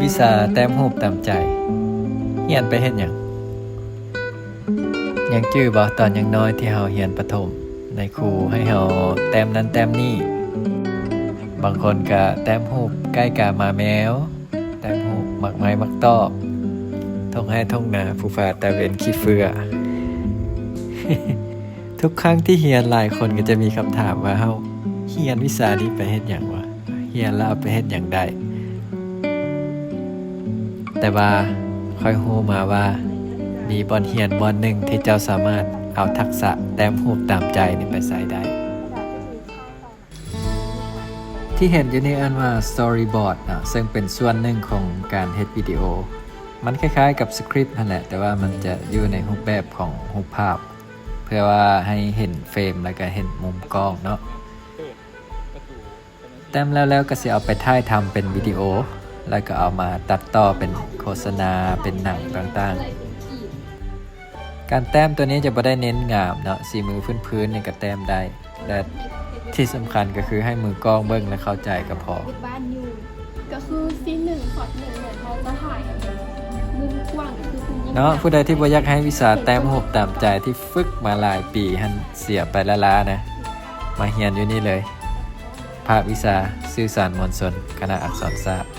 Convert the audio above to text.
วิชาแต้มรูปตามใจเรียนไปเฮ็ดหยังยังจื้อบ่ตอนยังน้อยที่เฮาเรียนประถมในครูให้เฮาแต้มนั้นแต้มนี้บางคนก็แต้มรูปใกล้กามาแมวแต้มรูปหมักไม้หมักตอกท่องให้ท่องนาผู้ฟ้าตะเวนขี้เฟือ ทุกครั้งที่เรียนหลายคนก็จะมีคำถามว่าเฮาเรียนวิชานี้ไปเฮ็ดหยังวะเรียนแล้วเอาไปเฮ็ดหยังได้แต่ว่าค่อยรู้มาว่ามีบอนเรียนบอนหนึ่งที่เจ้าสามารถเอาทักษะแต้มรูปตามใจนี่ไปใส่ได้ที่เห็นอยู่นี่อันว่า storyboard นะซึ่งเป็นส่วนหนึ่งของการเฮ็ดวิดีโอมันคล้ายๆกับสคริปต์นั่นแหละแต่ว่ามันจะอยู่ในรูปแบบของรูปภาพเพื่อว่าให้เห็นเฟรมแล้วก็เห็นมุมกล้องเนาะแต้มแล้วก็สิเอาไปถ่ายทำเป็นวิดีโอแล้วก็เอามาตัดต่อเป็นโฆษณาเป็นหนังต่างๆการแต้มตัวนี้จะบ่ได้เน้นงามเนาะสีมือพื้นๆนี่ก็แต้มได้และที่สำคัญก็คือให้มือกล้องเบิ่งและเข้าใจก็พอบ้านอยู่ก็คือซีนหนึ่งช็อตหนึ่งเหมือนเขาจะถ่ายมุมกว้างก็คือคุณยิ่ง เนาะผู้ใดที่บ่อยากให้วิชาแต้มรูปตามใจที่ฝึกมาหลายปีหันเสียไปละล้านะมาเรียนอยู่นี่เลยภาควิชาสื่อสารมวลชนคณะอักษรศาสตร์